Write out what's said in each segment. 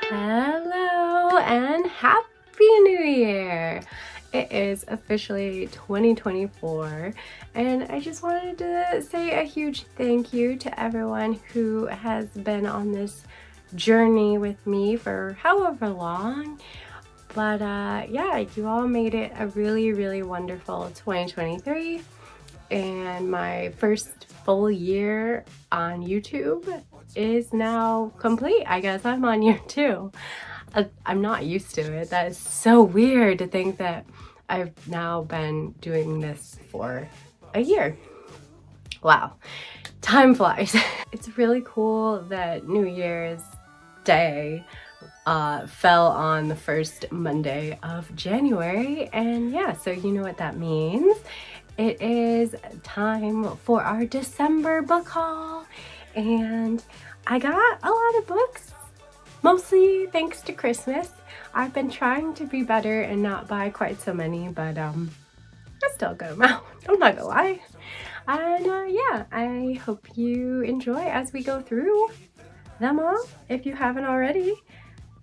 Hello and Happy New Year! It is officially 2024 and I just wanted to say a huge thank you to everyone who has been on this journey with me for however long. But yeah, you all made it a really wonderful 2023 and my first full year on YouTube is now complete. I guess I'm on year 2. I'm not used to it. That is so weird to think that I've now been doing this for a year. Wow, time flies. It's really cool that New Year's Day fell on the first Monday of January, and yeah, so you know what that means. It is time for our December book haul, and I got a lot of books, mostly thanks to Christmas. I've been trying to be better and not buy quite so many, but I still got them out. I'm not gonna lie. And yeah, I hope you enjoy as we go through them all. If you haven't already,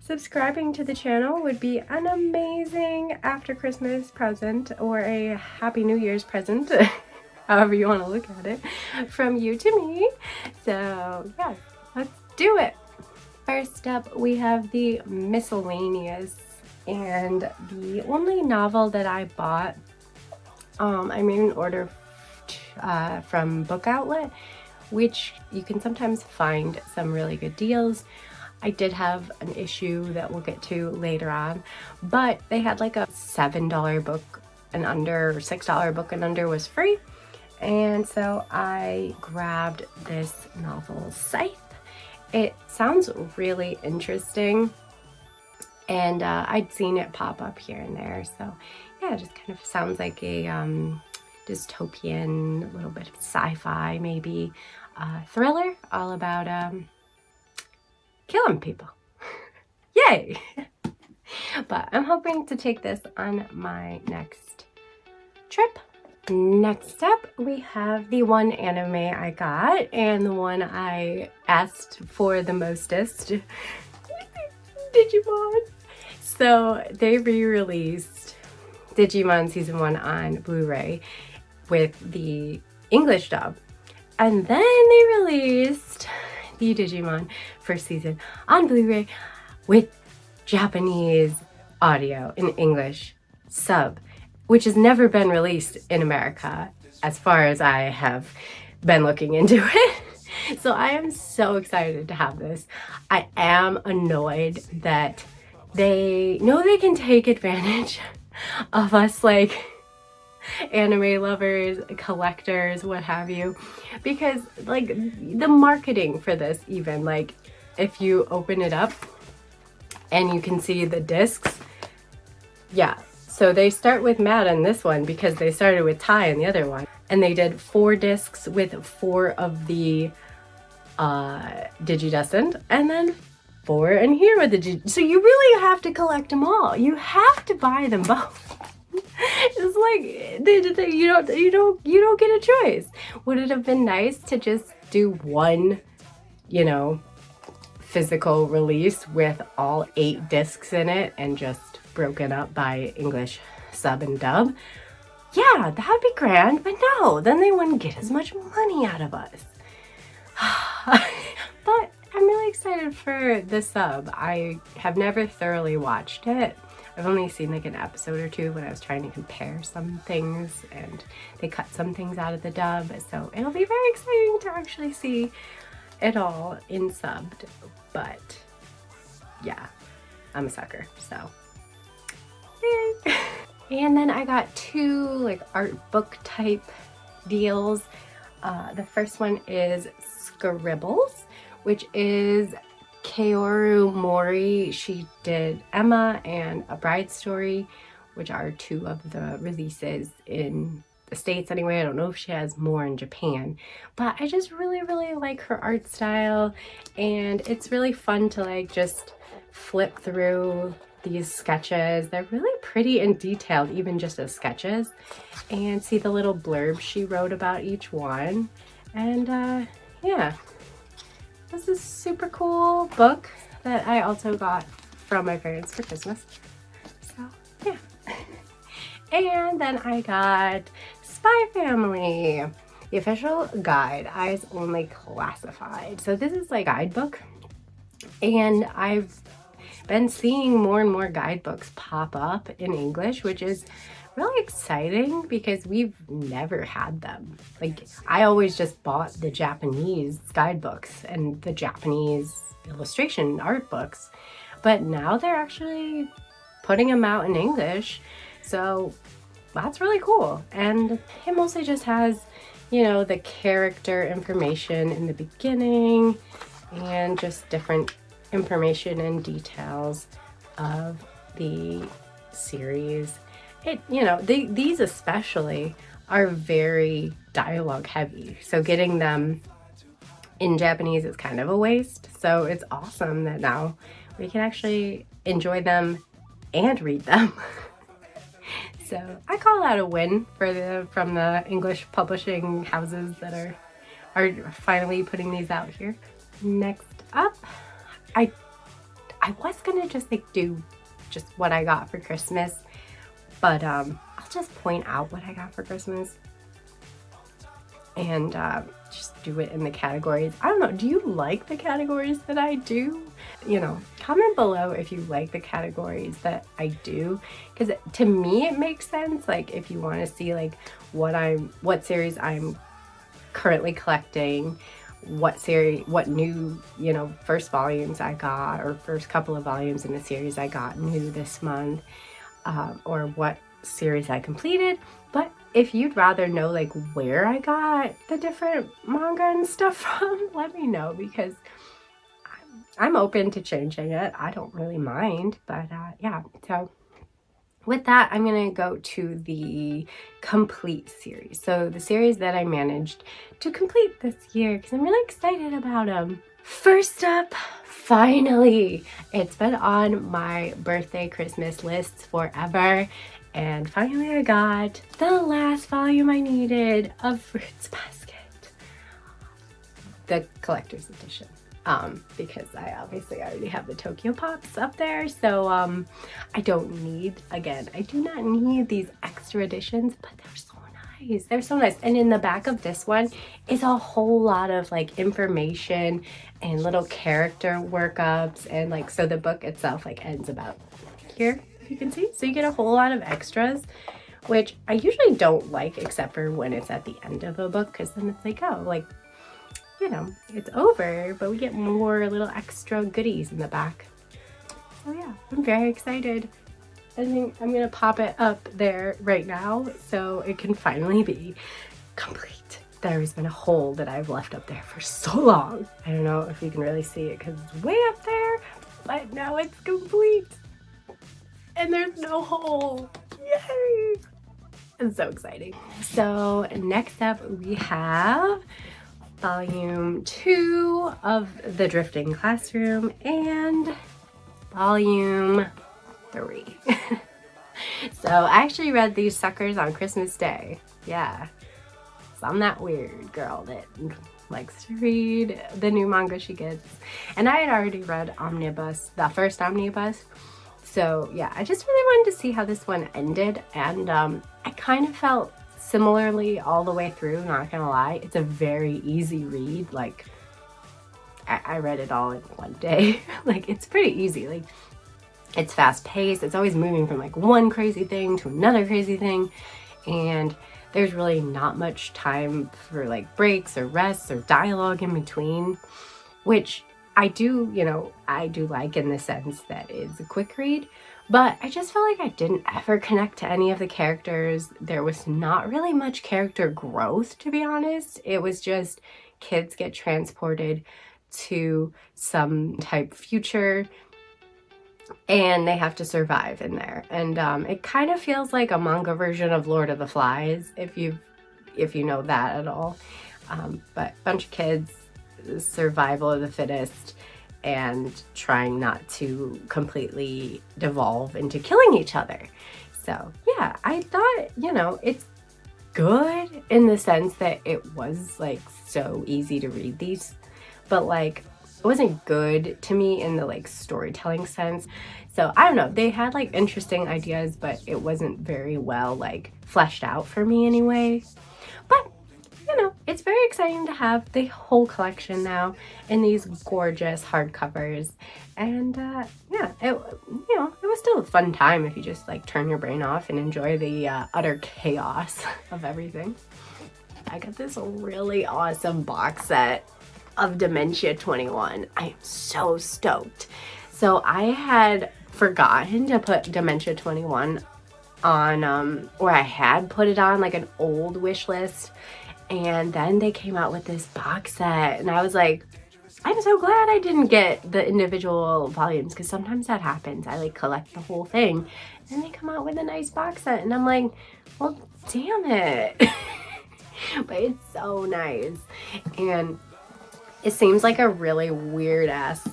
subscribing to the channel would be an amazing after Christmas present or a Happy New Year's present, however you want to look at it, from you to me. So yeah, let's do it. First up, we have the miscellaneous, and the only novel that I bought, I made an order from Book Outlet, which you can sometimes find some really good deals. I did have an issue that we'll get to later on, but they had like a $7 book and under, or $6 book and under was free. And so I grabbed this novel, Scythe. It sounds really interesting, and I'd seen it pop up here and there. So yeah, it just kind of sounds like a dystopian, a little bit of sci-fi, maybe thriller, all about killing people. Yay! But I'm hoping to take this on my next trip. Next up, we have the one anime I got and the one I asked for the mostest, Digimon. So they re-released Digimon Season 1 on Blu-ray with the English dub, and then they released the Digimon first season on Blu-ray with Japanese audio in English sub, which has never been released in America as far as I have been looking into it. So I am so excited to have this. I am annoyed that they know they can take advantage of us, like anime lovers, collectors, what have you, because like the marketing for this, even like if you open it up and you can see the discs, yeah, so they start with Matt in this one because they started with Tai in the other one, and they did 4 discs with 4 of the Digidestined, and then 4 in here with the so you really have to collect them all. You have to buy them both. It's like you don't get a choice. Would it have been nice to just do one, you know, physical release with all 8 discs in it and just broken up by English sub and dub? Yeah, that'd be grand, but no, then they wouldn't get as much money out of us. But I'm really excited for the sub. I have never thoroughly watched it. I've only seen like an episode or 2 when I was trying to compare some things, and they cut some things out of the dub, so it'll be very exciting to actually see it all in subbed. But yeah, I'm a sucker, so yay. And then I got 2 like art book type deals. The first one is Scribbles, which is Kaoru Mori. She did Emma and A Bride Story, which are 2 of the releases in the States anyway. I don't know if she has more in Japan, but I just really like her art style, and it's really fun to like just flip through these sketches. They're really pretty and detailed, even just as sketches, and see the little blurb she wrote about each one. And yeah, this is a super cool book that I also got from my parents for Christmas. So yeah. And then I got Spy Family, the official guide, Eyes Only Classified. So this is like a guidebook, and I've been seeing more and more guidebooks pop up in English, which is really exciting because we've never had them. Like, I always just bought the Japanese guidebooks and the Japanese illustration art books, but now they're actually putting them out in English. So that's really cool. And it mostly just has, you know, the character information in the beginning and just different information and details of the series. It, you know, these especially are very dialogue heavy. So getting them in Japanese is kind of a waste. So it's awesome that now we can actually enjoy them and read them. So I call that a win for from the English publishing houses that are finally putting these out here. Next up, I was gonna just like do just what I got for Christmas, but I'll just point out what I got for Christmas and just do it in the categories. I don't know, do you like the categories that I do? You know, comment below if you like the categories that I do, because to me it makes sense. Like, if you want to see like what series I'm currently collecting, what new, you know, first volumes I got, or first couple of volumes in the series I got new this month, or what series I completed. But if you'd rather know like where I got the different manga and stuff from, let me know, because I'm open to changing it. I don't really mind. But yeah, so with that, I'm going to go to the complete series. So the series that I managed to complete this year, because I'm really excited about them. First up, finally, it's been on my birthday Christmas list forever. And finally I got the last volume I needed of Fruits Basket, the collector's edition. Because I obviously already have the Tokyo Pops up there, so I don't need, again, I do not need these extra editions, but they're so nice. They're so nice. And in the back of this one is a whole lot of like information and little character workups, and like, so the book itself like ends about here, if you can see. So you get a whole lot of extras, which I usually don't like, except for when it's at the end of a book, because then it's like, oh, like, you know, it's over, but we get more little extra goodies in the back. So yeah, I'm very excited. I think I'm gonna pop it up there right now so it can finally be complete. There's been a hole that I've left up there for so long. I don't know if you can really see it because it's way up there, but now it's complete. And there's no hole. Yay! It's so exciting. So next up we have Volume 2 of The Drifting Classroom and Volume 3. So I actually read these suckers on Christmas Day. Yeah. So I'm that weird girl that likes to read the new manga she gets. And I had already read Omnibus, the first Omnibus. So yeah, I just really wanted to see how this one ended. And I kind of felt similarly all the way through, not gonna lie. It's a very easy read. Like, I read it all in one day. Like, it's pretty easy. Like, it's fast paced. It's always moving from like one crazy thing to another crazy thing. And there's really not much time for like breaks or rests or dialogue in between, which I do, you know, I do like in the sense that it's a quick read. But I just felt like I didn't ever connect to any of the characters. There was not really much character growth, to be honest. It was just kids get transported to some type future and they have to survive in there. And it kind of feels like a manga version of Lord of the Flies, if you know that at all. But a bunch of kids, survival of the fittest, and trying not to completely devolve into killing each other. So yeah, I thought, you know, it's good in the sense that it was like so easy to read these, but like it wasn't good to me in the like storytelling sense. So I don't know, they had like interesting ideas, but it wasn't very well like fleshed out for me anyway. But you know, it's very exciting to have the whole collection now in these gorgeous hardcovers. And yeah, it was still a fun time if you just like turn your brain off and enjoy the utter chaos of everything. I got this really awesome box set of Dementia 21. I am so stoked. So I had forgotten to put Dementia 21 on, or I had put it on like an old wish list, and then they came out with this box set and I was like, I'm so glad I didn't get the individual volumes, because sometimes that happens. I like collect the whole thing and they come out with a nice box set and I'm like, well, damn it. But it's so nice, and it seems like a really weird ass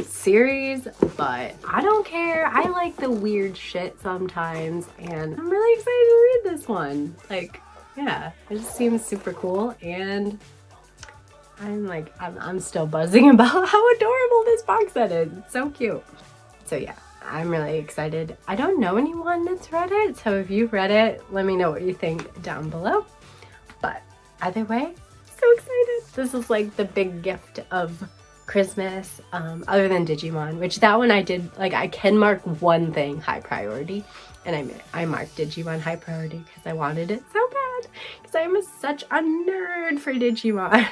series, but I don't care. I like the weird shit sometimes, and I'm really excited to read this one. Like, yeah, it just seems super cool, and I'm still buzzing about how adorable this box set is. It's so cute. So yeah, I'm really excited. I don't know anyone that's read it, so if you've read it, let me know what you think down below. But either way, so excited. This is like the big gift of Christmas, other than Digimon, which that one I did, like, I can mark one thing high priority, and I marked Digimon high priority because I wanted it so bad, because I'm such a nerd for Digimon.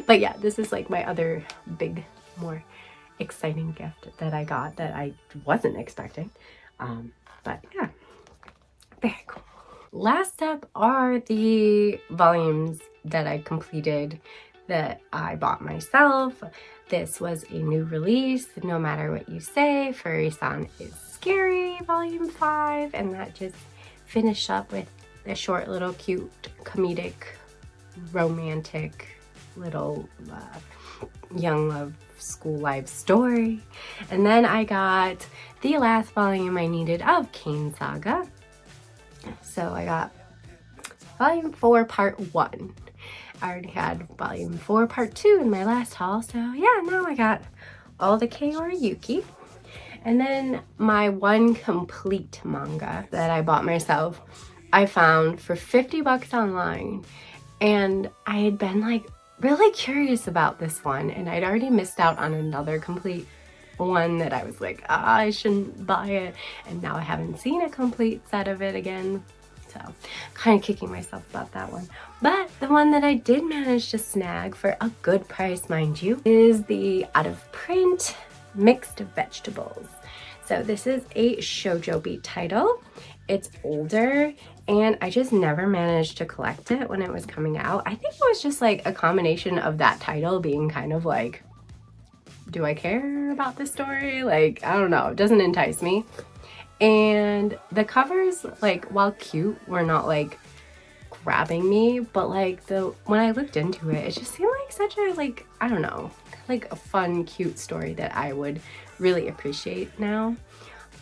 But yeah, this is like my other big, more exciting gift that I got that I wasn't expecting. But yeah, very cool. Last up are the volumes that I completed that I bought myself. This was a new release, No Matter What You Say, Furry-san is Scary, Volume 5, and that just finished up with a short little cute comedic romantic little young love school life story. And then I got the last volume I needed of Cane Saga. So I got volume 4 part 1. I already had volume 4 part 2 in my last haul, so yeah, now I got all the Kaori Yuki. And then my one complete manga that I bought myself, I found for 50 bucks online, and I had been like really curious about this one, and I'd already missed out on another complete one that I was like, I shouldn't buy it, and now I haven't seen a complete set of it again, so kind of kicking myself about that one. But the one that I did manage to snag for a good price, mind you, is the out of print Mixed Vegetables. So this is a shoujo beat title. It's older, and I just never managed to collect it when it was coming out. I think it was just like a combination of that title being kind of like, do I care about this story? Like, I don't know, it doesn't entice me. And the covers, like, while cute, were not like grabbing me, but like when I looked into it, it just seemed like such a, like, I don't know, like a fun, cute story that I would really appreciate now.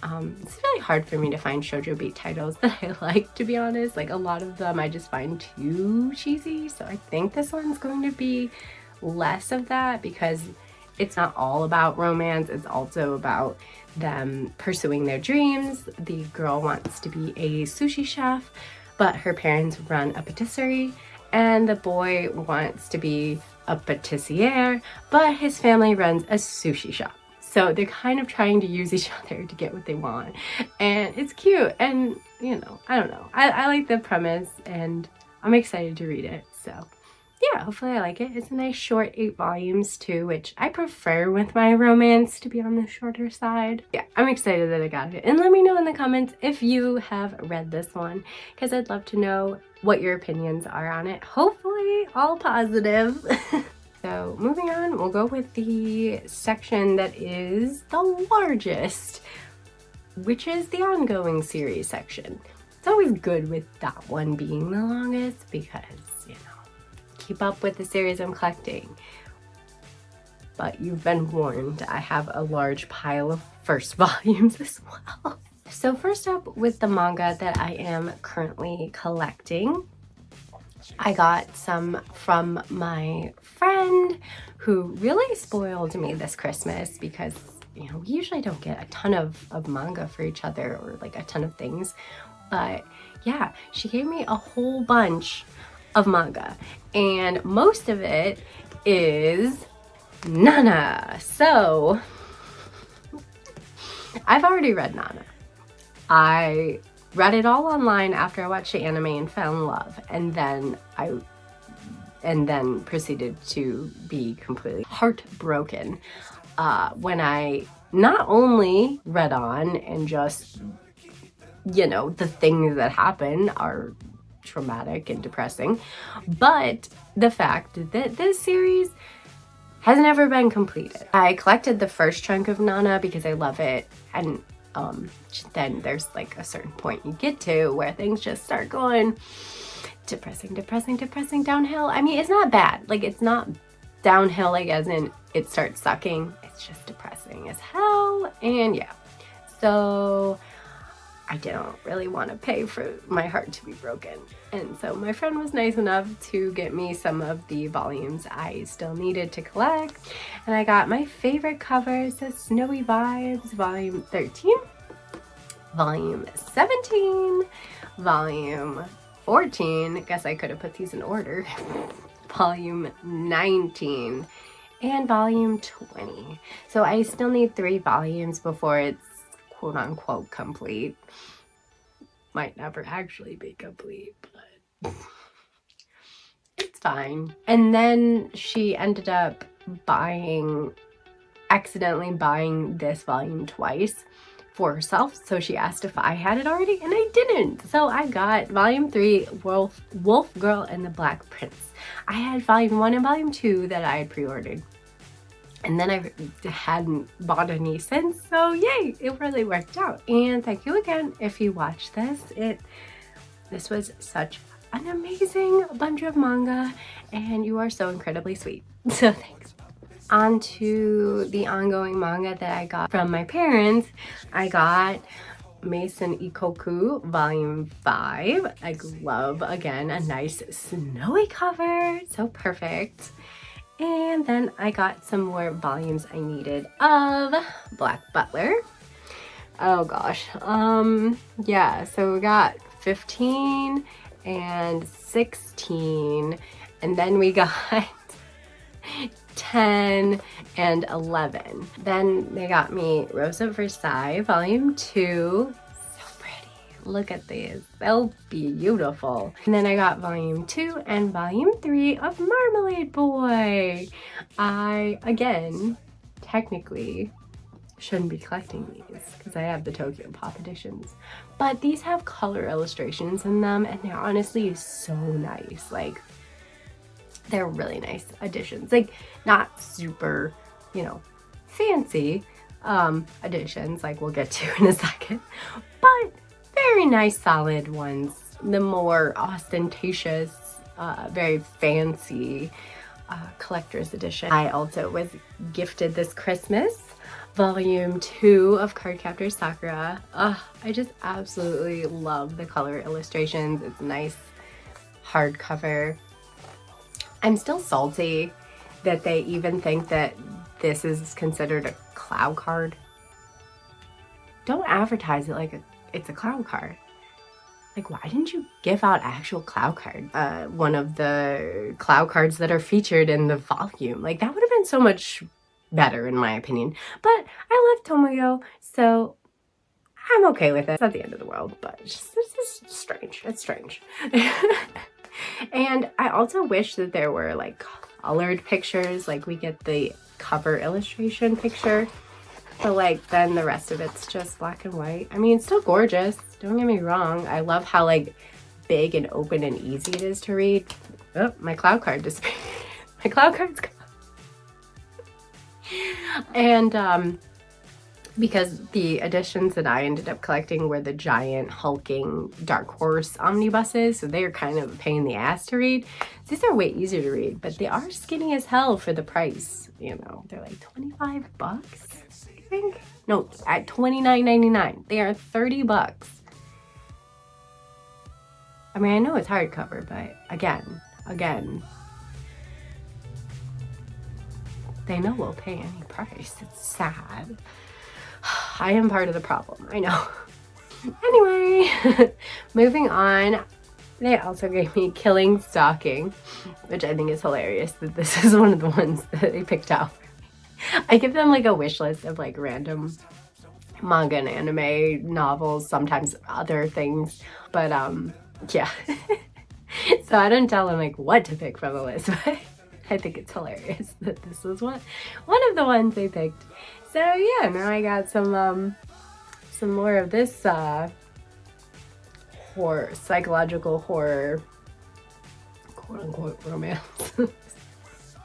It's really hard for me to find shoujo beat titles that I like, to be honest. Like, a lot of them I just find too cheesy, so I think this one's going to be less of that, because it's not all about romance, it's also about them pursuing their dreams. The girl wants to be a sushi chef, but her parents run a patisserie, and the boy wants to be a patissier, but his family runs a sushi shop. So they're kind of trying to use each other to get what they want, and it's cute, and you know, I don't know, I like the premise, and I'm excited to read it. So yeah, hopefully I like it. It's a nice short 8 volumes too, which I prefer with my romance to be on the shorter side. Yeah, I'm excited that I got it. And let me know in the comments if you have read this one, because I'd love to know what your opinions are on it. Hopefully all positive. So moving on, we'll go with the section that is the largest, which is the ongoing series section. It's always good with that one being the longest, because, you know, keep up with the series I'm collecting. But you've been warned, I have a large pile of first volumes as well. So first up, with the manga that I am currently collecting, I got some from my friend friend who really spoiled me this Christmas because, you know, we usually don't get a ton of manga for each other or like a ton of things. But yeah, she gave me a whole bunch of manga, and most of it is Nana. So I've already read Nana. I read it all online after I watched the anime and fell in love, and then proceeded to be completely heartbroken when I not only read on and just, you know, the things that happen are traumatic and depressing, but the fact that this series has never been completed. I collected the first chunk of Nana because I love it, and then there's like a certain point you get to where things just start going depressing downhill. I mean, it's not bad. Like, it's not downhill like as in it starts sucking. It's just depressing as hell. And yeah, so I didn't really want to pay for my heart to be broken. And so my friend was nice enough to get me some of the volumes I still needed to collect. And I got my favorite covers, the Snowy Vibes, volume 13, volume 17, volume 14, guess I could have put these in order, volume 19, and volume 20. So I still need 3 volumes before it's quote unquote complete. Might never actually be complete, but it's fine. And then she ended up accidentally buying this volume twice for herself. So she asked if I had it already, and I didn't. So I got volume 3, Wolf Girl and the Black Prince. I had volume 1 and volume 2 that I had pre-ordered. And then I hadn't bought any since, so yay, it really worked out. And thank you again if you watched this. This was such an amazing bunch of manga, and you are so incredibly sweet. So thanks. On to the ongoing manga that I got from my parents. I got Mason Ikoku volume 5. I love, again, a nice snowy cover, so perfect. And then I got some more volumes I needed of Black Butler. Oh gosh, yeah, so we got 15 and 16, and then we got 10 and 11. Then they got me Rose of Versailles volume 2. Look at these, they'll be beautiful. And then I got volume 2 and volume 3 of Marmalade Boy. I, again, technically shouldn't be collecting these because I have the Tokyo Pop editions. But these have color illustrations in them, and they're honestly so nice. Like, they're really nice additions. Like, not super, you know, fancy additions like we'll get to in a second, but very nice solid ones. The more ostentatious, very fancy collector's edition. I also was gifted this Christmas volume 2 of Cardcaptor Sakura. I just absolutely love the color illustrations. It's nice hardcover. I'm still salty that they even think that this is considered a cloud card. Don't advertise it like it's a cloud card. Like, why didn't you give out actual cloud card? One of the cloud cards that are featured in the volume. Like, that would have been so much better in my opinion. But I love Tomoyo, so I'm okay with it. It's not the end of the world, but this is strange. It's strange. And I also wish that there were like colored pictures, like we get the cover illustration picture, but like then the rest of it's just black and white. I mean, it's still gorgeous, don't get me wrong. I love how like big and open and easy it is to read. Oh, my cloud card disappeared. My cloud card's gone. And because the editions that I ended up collecting were the giant hulking Dark Horse omnibuses, so they're kind of a pain in the ass to read. These are way easier to read, but they are skinny as hell for the price. You know, they're like 25 bucks, I think. No, at $29.99. They are 30 bucks. I mean, I know it's hardcover, but again, they know we'll pay any price. It's sad. I am part of the problem, I know. Anyway, moving on. They also gave me Killing Stalking, which I think is hilarious that this is one of the ones that they picked out. I give them like a wish list of like random manga and anime novels, sometimes other things, but yeah. So I don't tell them like what to pick from the list, but I think it's hilarious that this was one of the ones they picked. So yeah, now I got some more of this horror, psychological horror, quote-unquote romance.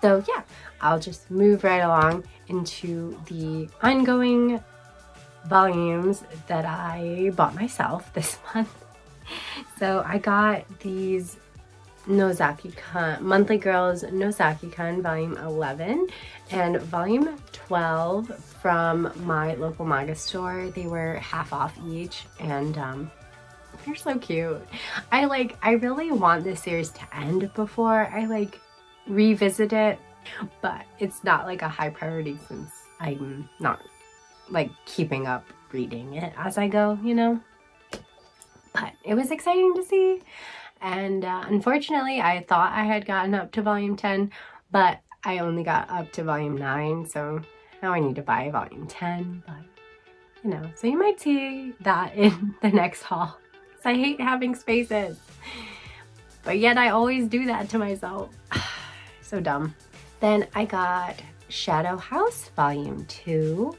So yeah, I'll just move right along into the ongoing volumes that I bought myself this month. So I got these Nozaki-kun, Monthly Girls Nozaki-kun Volume 11 and Volume 12 from my local manga store. They were half off each, and they're so cute. I really want this series to end before I like revisit it, but it's not like a high priority since I'm not like keeping up reading it as I go, you know. But it was exciting to see, and unfortunately I thought I had gotten up to volume 10, but I only got up to volume 9, so now I need to buy volume 10, but you know, so you might see that in the next haul. I hate having spaces, but yet I always do that to myself. So dumb. Then I got Shadow House Volume 2.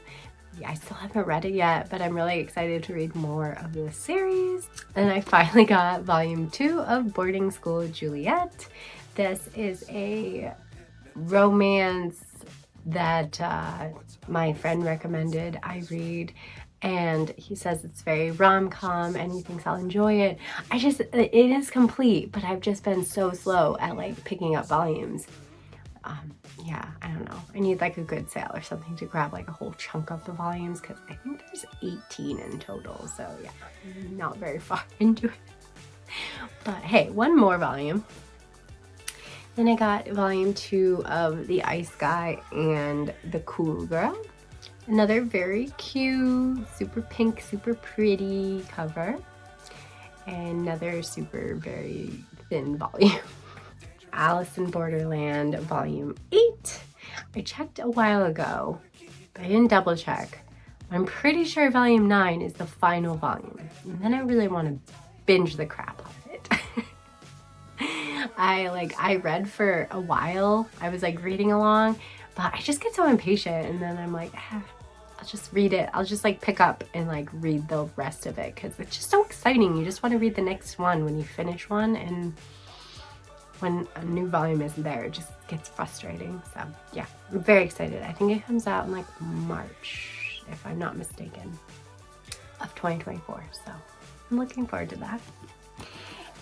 Yeah, I still haven't read it yet, but I'm really excited to read more of this series. And I finally got Volume 2 of Boarding School Juliet. This is a romance that my friend recommended I read, and he says it's very rom-com and he thinks I'll enjoy it. It is complete, but I've just been so slow at like picking up volumes. Yeah, I don't know. I need like a good sale or something to grab like a whole chunk of the volumes, because I think there's 18 in total. So yeah, not very far into it. But hey, one more volume. Then I got volume 2 of The Ice Guy and The Cool Girl. Another very cute, super pink, super pretty cover. And another super, very thin volume. Alice in Borderland Volume 8. I checked a while ago, but I didn't double check. I'm pretty sure Volume 9 is the final volume. And then I really want to binge the crap out of it. I read for a while. I was like reading along, but I just get so impatient, and then I'm like, I'll just read it. I'll just like pick up and like read the rest of it, because it's just so exciting. You just want to read the next one when you finish one, and when a new volume isn't there, it just gets frustrating. So yeah, I'm very excited. I think it comes out in like March, if I'm not mistaken, of 2024. So I'm looking forward to that.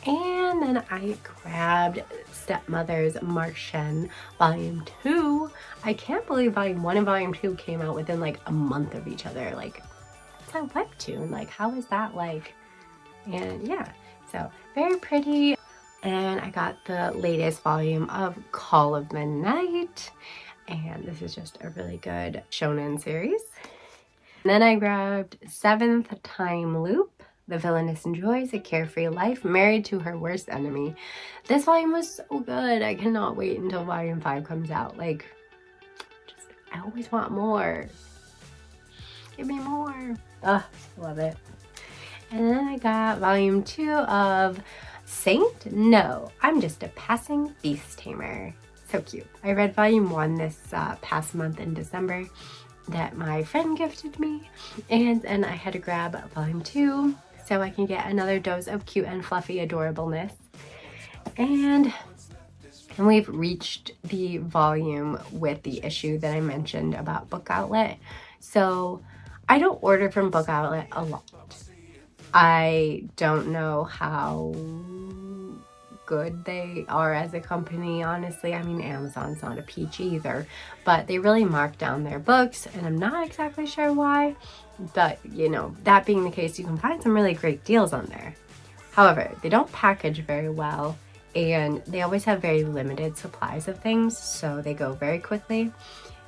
And then I grabbed Stepmother's Martian Volume 2. I can't believe Volume 1 and Volume 2 came out within like a month of each other. Like, it's a webtoon. Like, how is that like? And yeah, so very pretty. And I got the latest volume of Call of the Night. And this is just a really good shonen series. And then I grabbed Seventh Time Loop. The villainess enjoys a carefree life, married to her worst enemy. This volume was so good. I cannot wait until Volume 5 comes out. Like, I always want more. Give me more. Ugh, love it. And then I got Volume 2 of Saint? No, I'm just a passing beast tamer. So cute. I read Volume 1 this past month in December that my friend gifted me, and I had to grab Volume 2 so I can get another dose of cute and fluffy adorableness. And we've reached the volume with the issue that I mentioned about Book Outlet. So I don't order from Book Outlet a lot. I don't know how good they are as a company, honestly. I mean, Amazon's not a peach either, but they really mark down their books, and I'm not exactly sure why. But, you know, that being the case, you can find some really great deals on there. However, they don't package very well, and they always have very limited supplies of things, so they go very quickly.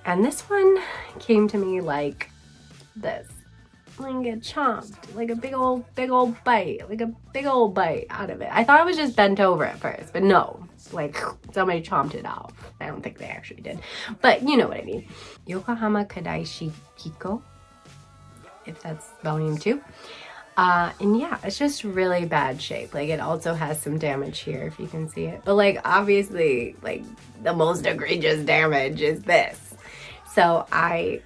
And this one came to me like this. Like get chomped, like a big old bite, like a big old bite out of it. I thought it was just bent over at first, but no, like somebody chomped it off. I don't think they actually did, but you know what I mean. Yokohama Kadaishi Hiko, if that's volume 2. And yeah, it's just really bad shape. Like it also has some damage here if you can see it, but like obviously like the most egregious damage is this. So I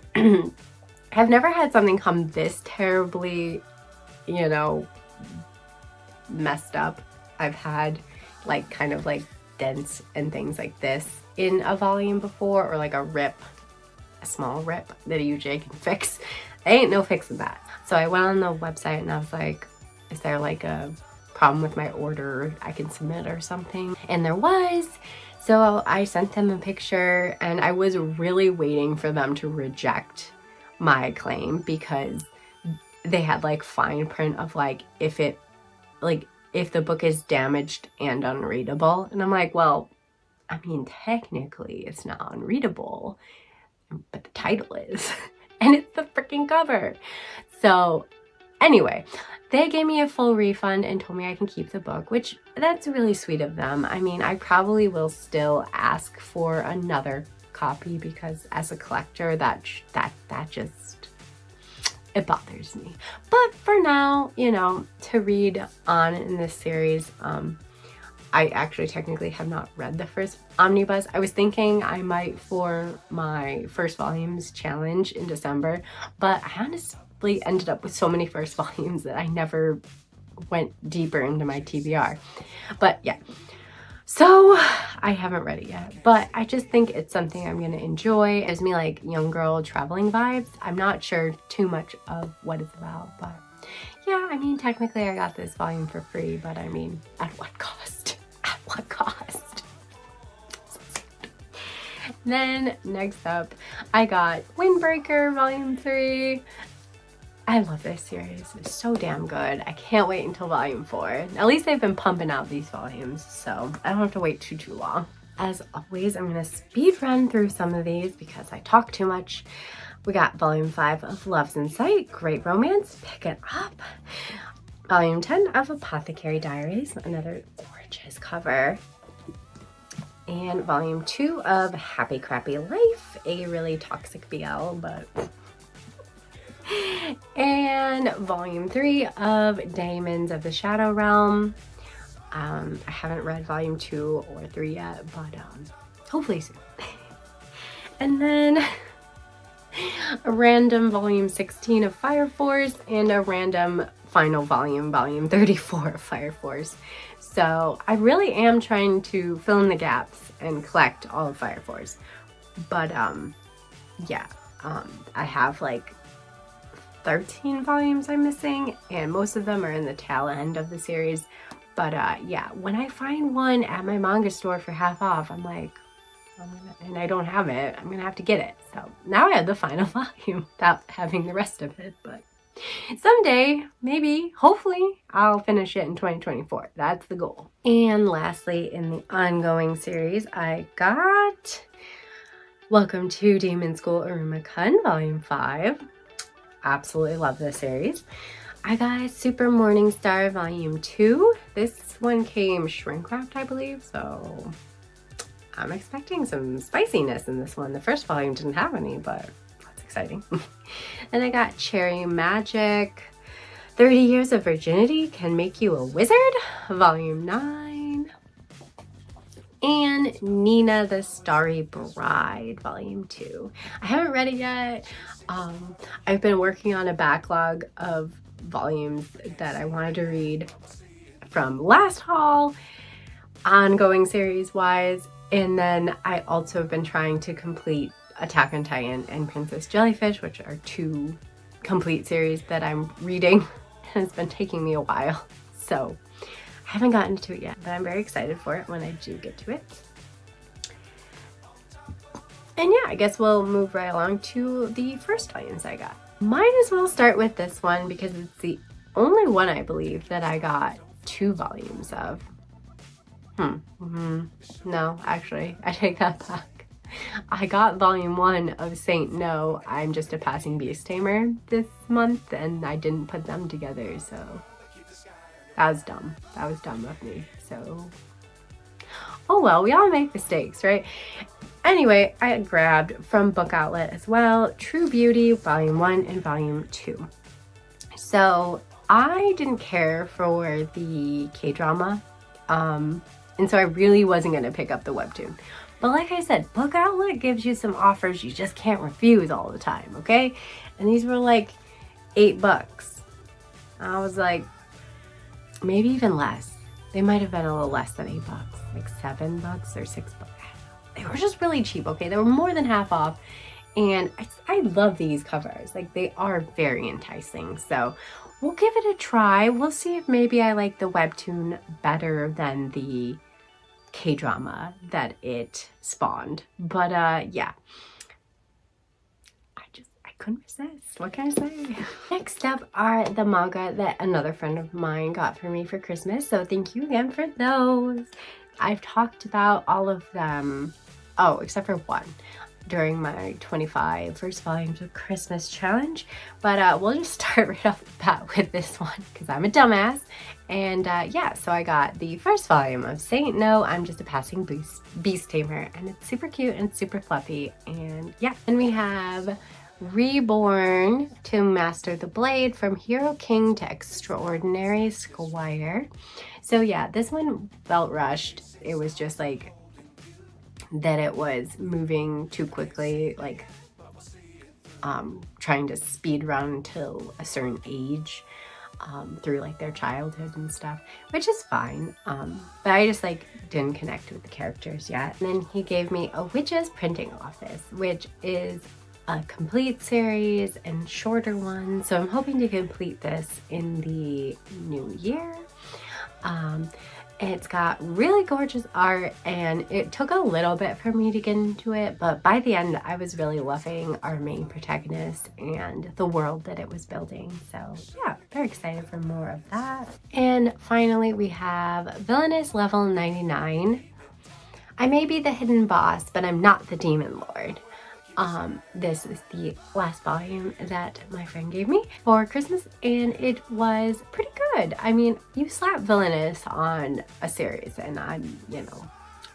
I've never had something come this terribly, you know, messed up. I've had like kind of like dents and things like this in a volume before, or like a rip, a small rip that usually I can fix. Ain't no fixing that. So I went on the website and I was like, is there like a problem with my order I can submit or something? And there was. So I sent them a picture and I was really waiting for them to reject my claim, because they had like fine print of like if the book is damaged and unreadable, and I'm like, well, I mean technically it's not unreadable, but the title is and it's the freaking cover. So anyway, they gave me a full refund and told me I can keep the book, which that's really sweet of them. I mean, I probably will still ask for another copy because as a collector that just, it bothers me. But for now, you know, to read on in this series, I actually technically have not read the first omnibus. I was thinking I might for my first volumes challenge in December, but I honestly ended up with so many first volumes that I never went deeper into my TBR. But yeah, so I haven't read it yet, but I just think it's something I'm gonna enjoy. It gives me like young girl traveling vibes. I'm not sure too much of what it's about, but yeah, I mean, technically I got this volume for free, but I mean, at what cost? At what cost? Then next up, I got Windbreaker Volume 3. I love this series. It's so damn good. I can't wait until volume 4. At least they've been pumping out these volumes, so I don't have to wait too long. As always, I'm gonna speed run through some of these because I talk too much. We got volume 5 of Love's in Sight, great romance, pick it up. Volume 10 of Apothecary Diaries, another gorgeous cover. And volume 2 of Happy Crappy Life, a really toxic BL, but and volume 3 of Diamonds of the Shadow Realm. I haven't read volume 2 or 3 yet, but hopefully soon. And then a random volume 16 of Fire Force and a random final volume, volume 34 of Fire Force. So I really am trying to fill in the gaps and collect all of Fire Force. But yeah, I have like 13 volumes I'm missing, and most of them are in the tail end of the series. But yeah, when I find one at my manga store for half off, I'm like, and I don't have it, I'm gonna have to get it. So now I have the final volume without having the rest of it, but someday, maybe, hopefully, I'll finish it in 2024. That's the goal. And lastly, in the ongoing series, I got Welcome to Demon School Uruma-kun Volume 5. Absolutely love this series. I got Super Morning Star Volume 2. This one came shrink wrapped, I believe, so I'm expecting some spiciness in this one. The first volume didn't have any, but that's exciting. And I got Cherry Magic, 30 Years of Virginity Can Make You a Wizard, Volume 9. And Nina the Starry Bride, Volume 2. I haven't read it yet. I've been working on a backlog of volumes that I wanted to read from last haul, ongoing series wise, and then I also have been trying to complete Attack on Titan and Princess Jellyfish, which are 2 complete series that I'm reading, and it's been taking me a while, so I haven't gotten to it yet, but I'm very excited for it when I do get to it. And yeah, I guess we'll move right along to the first volumes I got. Might as well start with this one because it's the only one I believe that I got 2 volumes of. No, actually, I take that back. I I got volume 1 of Saint No, I'm Just a Passing Beast Tamer this month, and I didn't put them together, so that was dumb. That was dumb of me. So, oh well, we all make mistakes, right? Anyway, I grabbed from Book Outlet as well, True Beauty, Volume 1 and Volume 2. So I didn't care for the K-drama, and so I really wasn't going to pick up the webtoon. But like I said, Book Outlet gives you some offers you just can't refuse all the time, okay? And these were like $8. I was like, maybe even less. They might have been a little less than $8, like $7 or $6. They were just really cheap, okay? They were more than half off. And I love these covers. Like, they are very enticing. So we'll give it a try. We'll see if maybe I like the webtoon better than the K-drama that it spawned. But yeah, I couldn't resist. What can I say? Next up are the manga that another friend of mine got for me for Christmas. So thank you again for those. I've talked about all of them, oh, except for one, during my 25 first volumes of Christmas challenge. But we'll just start right off the bat with this one because I'm a dumbass. And yeah, so I got the first volume of Saint No, I'm Just a Passing Beast Tamer, and it's super cute and super fluffy. And yeah, and we have Reborn to Master the Blade, from Hero King to Extraordinary Squire. So yeah, this one felt rushed. It was just like that it was moving too quickly, like trying to speed run till a certain age through like their childhood and stuff, which is fine. But I just like didn't connect with the characters yet. And then he gave me A Witch's Printing Office, which is a complete series and shorter one. So I'm hoping to complete this in the new year. It's got really gorgeous art, and it took a little bit for me to get into it, but by the end I was really loving our main protagonist and the world that it was building. So yeah, very excited for more of that. And finally we have Villainous Level 99. I may be the hidden boss, but I'm not the demon lord. This is the last volume that my friend gave me for Christmas, and it was pretty good. I mean, you slap Villainous on a series and I'm, you know,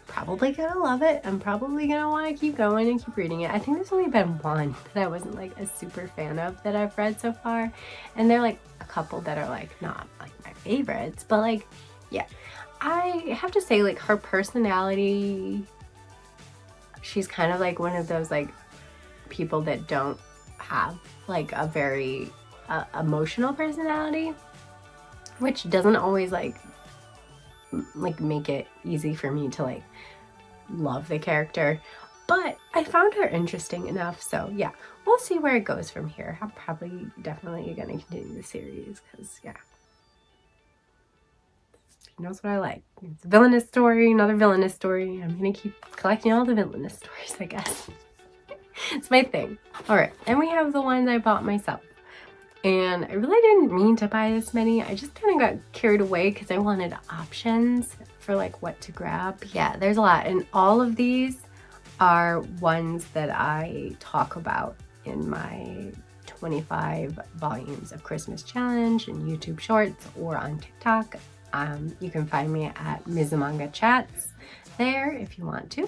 probably gonna love it. I'm probably gonna want to keep going and keep reading it. I think there's only been one that I wasn't like a super fan of that I've read so far, and they're like a couple that are like not like my favorites, but like, yeah, I have to say, like, her personality, she's kind of like one of those like people that don't have like a very emotional personality, which doesn't always like make it easy for me to like love the character, but I found her interesting enough. So yeah, we'll see where it goes from here. I'm probably definitely gonna continue the series because yeah, he knows what I like. It's a villainous story, another villainous story. I'm gonna keep collecting all the villainous stories, I guess. It's my thing. All right, and we have the ones I bought myself. And I really didn't mean to buy this many. I just kind of got carried away because I wanted options for like what to grab. Yeah, there's a lot. And all of these are ones that I talk about in my 25 volumes of Christmas challenge and YouTube shorts or on TikTok. You can find me at Ms. Manga Chats there if you want to.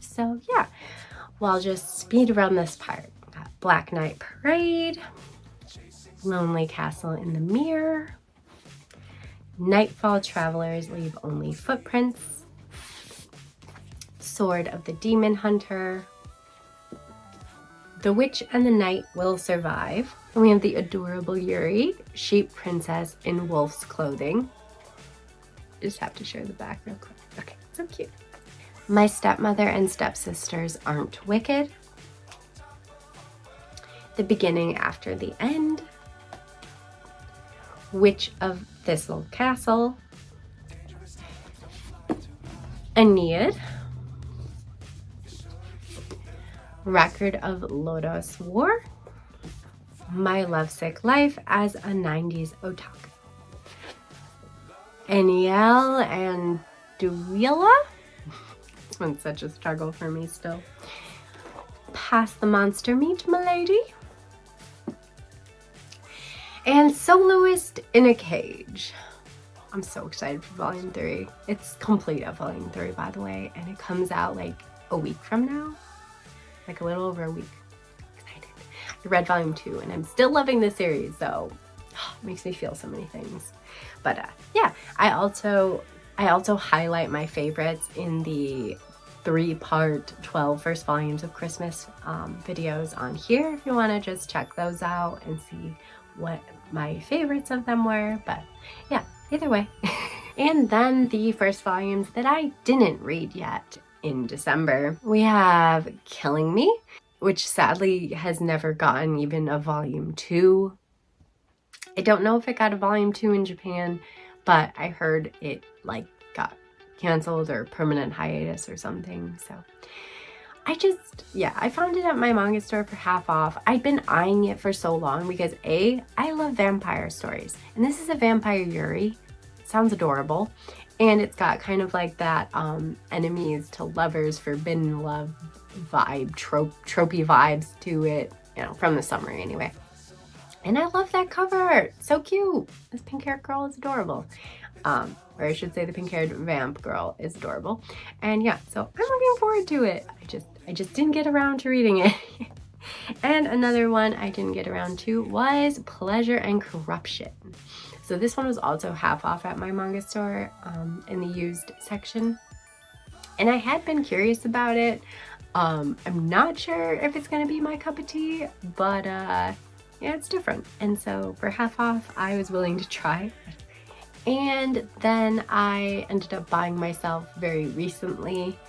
So yeah. Well, I'll just speed around this part. Got Black Knight Parade, Lonely Castle in the Mirror, Nightfall Travelers Leave Only Footprints, Sword of the Demon Hunter, The Witch and the Knight Will Survive. And we have the adorable Yuri, Sheep Princess in Wolf's Clothing. Just have to share the back real quick. Okay, so cute. My Stepmother and Stepsisters Aren't Wicked, The Beginning After the End, Witch of Thistle Castle, Aeneid, Record of Lodos War, My Lovesick Life as a 90s Otaku, Eniel and Duila. This one's such a struggle for me still. pass the monster meat, milady. And Soloist in a Cage. I'm so excited for volume 3. It's complete at volume 3, by the way, and it comes out like a week from now. Like a little over a week. Excited. I read volume 2 and I'm still loving the series, so it makes me feel so many things. But yeah, I also highlight my favorites in the 3-part 12 first volumes of Christmas videos on here if you want to just check those out and see what my favorites of them were. But yeah, either way. And then the first volumes that I didn't read yet in December, we have Killing Me, which sadly has never gotten even a volume 2. I don't know if it got a volume 2 in Japan, but I heard it like got canceled or permanent hiatus or something. So I found it at my manga store for half off. I'd been eyeing it for so long because I love vampire stories, and this is a vampire Yuri. Sounds adorable, and it's got kind of like that enemies to lovers, forbidden love vibe, tropey vibes to it, you know, from the summary anyway. And I love that cover. So cute. This pink-haired girl is adorable. Or I should say the pink-haired vamp girl is adorable. And yeah, so I'm looking forward to it. I just didn't get around to reading it. And another one I didn't get around to was Pleasure and Corruption. So this one was also half off at my manga store in the used section. And I had been curious about it. I'm not sure if it's gonna be my cup of tea, but yeah, it's different. And so for half off, I was willing to try. And then I ended up buying myself very recently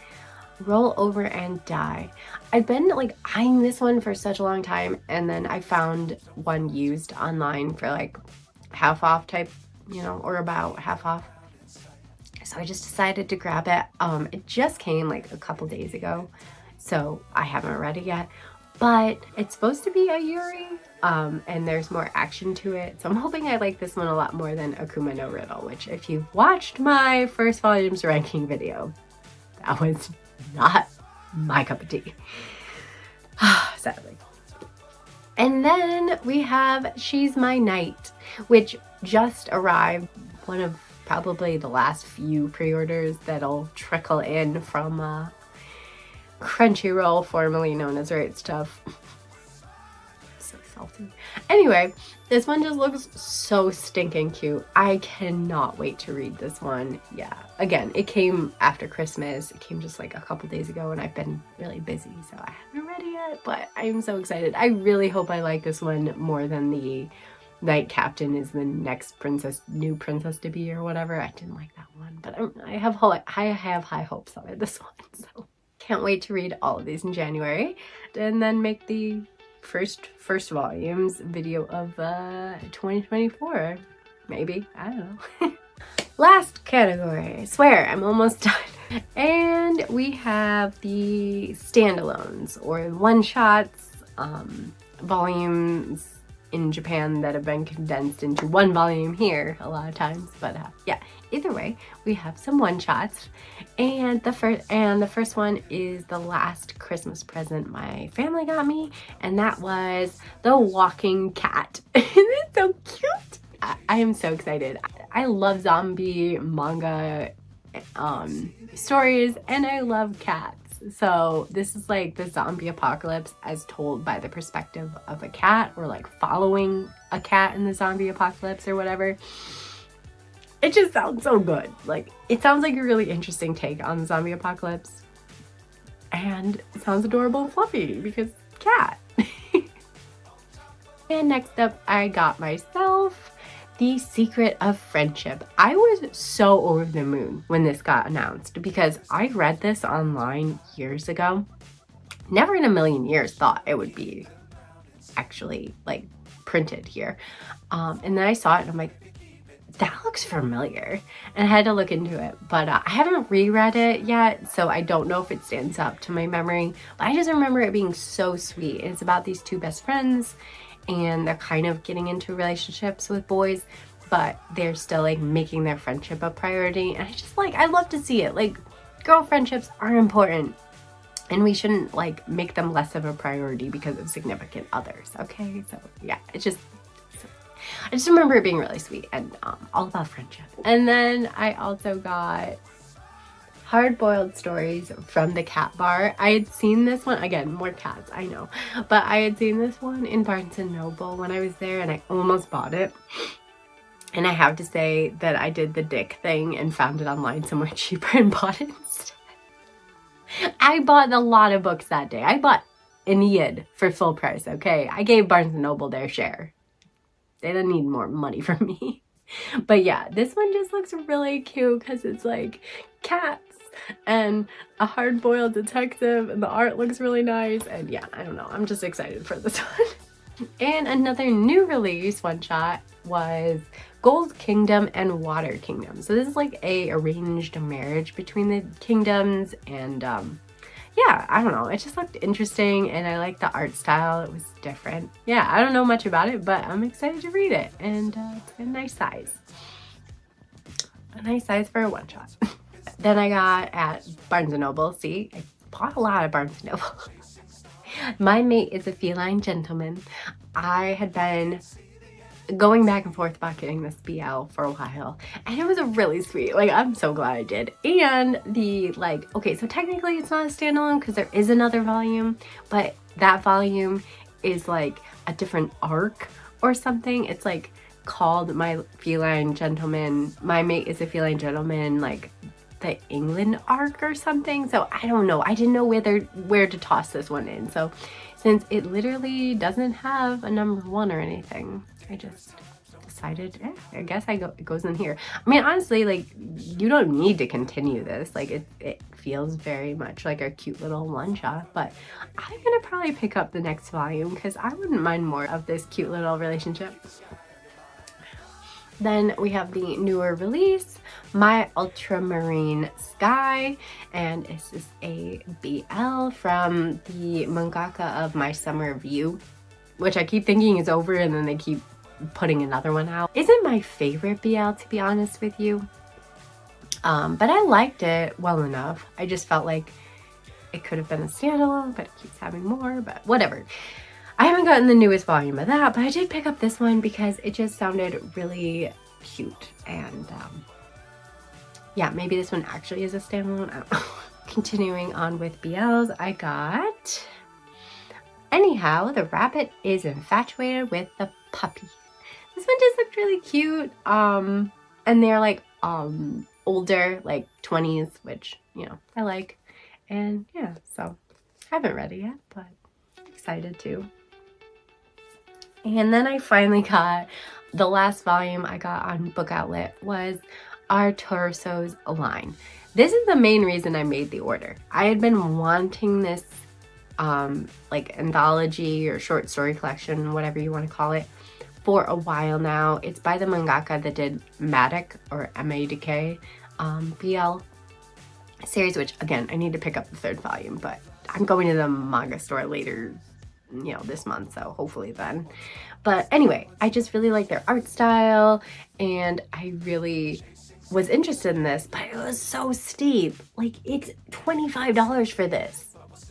Roll Over and Die. I've been like eyeing this one for such a long time, and then I found one used online for like half off type, you know, or about half off. So I just decided to grab it. It just came like a couple days ago, so I haven't read it yet. But it's supposed to be a Yuri, and there's more action to it. So I'm hoping I like this one a lot more than Akuma no Riddle, which if you've watched my first volumes ranking video, that was not my cup of tea, sadly. And then we have She's My Knight, which just arrived, one of probably the last few pre-orders that'll trickle in from Crunchyroll, formerly known as Right Stuff. So salty. Anyway, this one just looks so stinking cute. I cannot wait to read this one. Yeah, again, it came after Christmas. It came just like a couple days ago, and I've been really busy, so I haven't read it yet, but I'm so excited. I really hope I like this one more than the Knight Captain is the next new princess to be or whatever. I didn't like that one, but I have high hopes of it, this one, so can't wait to read all of these in January and then make the first volumes video of 2024, maybe. I don't know. Last category. I swear I'm almost done. And we have the standalones or one-shots, volumes in Japan that have been condensed into one volume here a lot of times, but yeah, either way, we have some one-shots, and the first one is The Last Christmas Present My Family Got Me, and that was The Walking Cat. Isn't it so cute? I am so excited. I love zombie manga stories, and I love cats. So this is like the zombie apocalypse as told by the perspective of a cat, or like following a cat in the zombie apocalypse or whatever. It just sounds so good. Like, it sounds like a really interesting take on the zombie apocalypse, and it sounds adorable and fluffy because cat. And next up, I got myself The Secret of Friendship. I was so over the moon when this got announced because I read this online years ago. Never in a million years thought it would be actually like printed here. And then I saw it and I'm like, that looks familiar, and I had to look into it. But I haven't reread it yet, so I don't know if it stands up to my memory. But I just remember it being so sweet. It's about these two best friends, and they're kind of getting into relationships with boys, but they're still like making their friendship a priority. And I love to see it. Like, girl friendships are important. And we shouldn't like make them less of a priority because of significant others, okay? So yeah, I just remember it being really sweet and all about friendship. And then I also got Hard-Boiled Stories from the Cat Bar. I had seen this one, again, more cats, I know, but I had seen this one in Barnes & Noble when I was there, and I almost bought it. And I have to say that I did the dick thing and found it online somewhere cheaper and bought it instead. I bought a lot of books that day. I bought Aeneid for full price, okay? I gave Barnes & Noble their share. They didn't need more money from me. But yeah, this one just looks really cute because it's like cats and a hard-boiled detective, and the art looks really nice. And yeah, I don't know, I'm just excited for this one. And another new release one-shot was Gold Kingdom and Water Kingdom. So this is like a arranged marriage between the kingdoms, and yeah, I don't know, it just looked interesting and I like the art style. It was different. Yeah, I don't know much about it, but I'm excited to read it, and it's a nice size. A nice size for a one-shot. Then I got at Barnes & Noble, see, I bought a lot at Barnes & Noble. My Mate is a Feline Gentleman. I had been going back and forth about getting this BL for a while, and it was a really sweet, like, I'm so glad I did. And the, like, okay, so technically it's not a standalone because there is another volume, but that volume is like a different arc or something. It's like called My Feline Gentleman, My Mate is a Feline Gentleman, like the England arc or something. So I don't know, I didn't know where to toss this one in. So since it literally doesn't have a number 1 or anything, I just decided, I guess it goes in here. I mean, honestly, like, you don't need to continue this. Like, it feels very much like a cute little one-shot, but I'm gonna probably pick up the next volume because I wouldn't mind more of this cute little relationship. Then we have the newer release, My Ultramarine Sky, and this is a BL from the mangaka of My Summer View, which I keep thinking is over, and then they keep putting another one out. Isn't my favorite BL, to be honest with you, but I liked it well enough. I just felt like it could have been a standalone, but it keeps having more, but whatever. I haven't gotten the newest volume of that, but I did pick up this one because it just sounded really cute. And yeah, maybe this one actually is a standalone, I don't know. Continuing on with BLs, I got Anyhow, the Rabbit is Infatuated with the Puppy. This one just looked really cute, and they're like older, like 20s, which, you know, I like. And yeah, so I haven't read it yet, but I'm excited to. And then I finally got the last volume I got on Book Outlet was Our Torsos Align. This is the main reason I made the order. I had been wanting this like anthology or short story collection, whatever you want to call it, for a while now. It's by the mangaka that did Madoc or M-A-D-K BL series, which again, I need to pick up the 3rd volume, but I'm going to the manga store later, you know, this month, so hopefully then. But anyway, I just really like their art style, and I really was interested in this, but it was so steep. Like, it's $25 for this.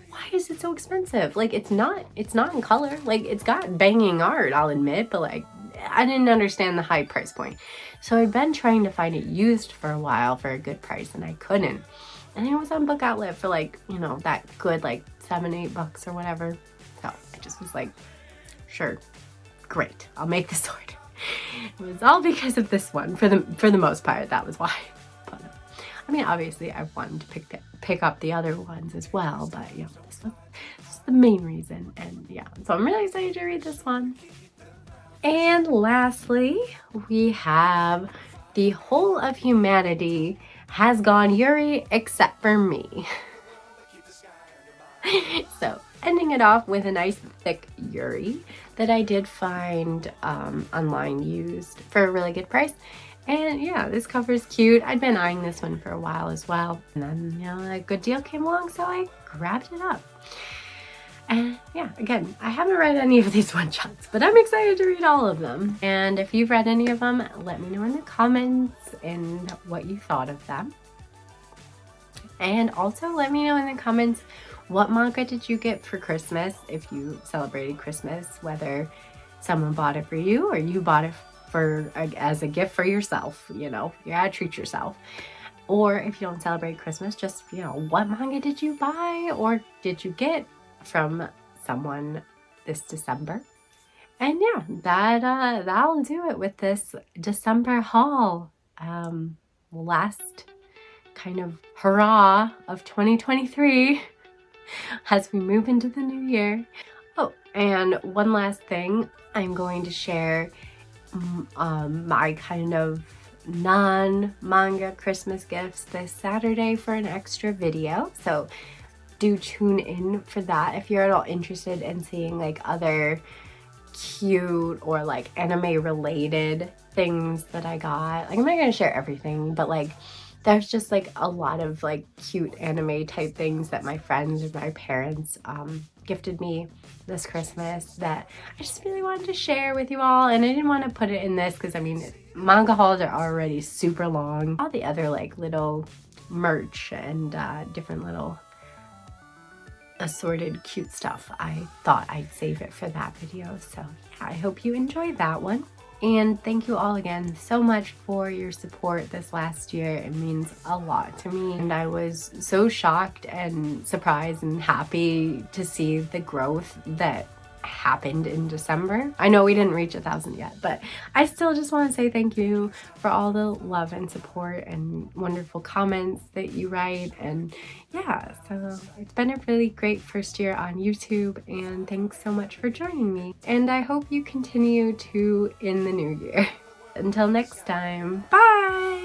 Why is it so expensive? Like, it's not in color. Like, it's got banging art, I'll admit, but like, I didn't understand the high price point. So I've been trying to find it used for a while for a good price, and I couldn't. And it was on Book Outlet for like, you know, that good, like $7-8 or whatever. So I just was like, sure, great, I'll make this order. It was all because of this one, for the most part. That was why. But I mean, obviously I wanted to pick up the other ones as well, but you know, this was the main reason. And yeah, so I'm really excited to read this one. And lastly, we have The Whole of Humanity Has Gone Yuri Except for Me. So ending it off with a nice thick Yuri that I did find online used for a really good price. And yeah, this cover is cute. I'd been eyeing this one for a while as well, and then, you know, a good deal came along, so I grabbed it up. And yeah, again, I haven't read any of these one-shots, but I'm excited to read all of them. And if you've read any of them, let me know in the comments and what you thought of them. And also let me know in the comments What manga did you get for Christmas if you celebrated Christmas, whether someone bought it for you or you bought it as a gift for yourself, you know, you gotta treat yourself. Or if you don't celebrate Christmas, just, you know, what manga did you buy or did you get from someone this December? And yeah, that'll do it with this December haul. Last kind of hurrah of 2023 as we move into the new year. Oh, and one last thing, I'm going to share my kind of non-manga Christmas gifts this Saturday for an extra video. So do tune in for that if you're at all interested in seeing like other cute or like anime related things that I got. Like I'm not gonna share everything, but like there's just like a lot of like cute anime type things that my friends or my parents gifted me this Christmas that I just really wanted to share with you all. And I didn't want to put it in this because I mean manga hauls are already super long. All the other like little merch and different little assorted cute stuff, I thought I'd save it for that video. So yeah, I hope you enjoyed that one. And thank you all again so much for your support this last year. It means a lot to me. And I was so shocked and surprised and happy to see the growth that happened in December. I know we didn't reach 1,000 yet, but I still just want to say thank you for all the love and support and wonderful comments that you write. And yeah, so it's been a really great first year on YouTube, and thanks so much for joining me. And I hope you continue to in the new year. Until next time, bye!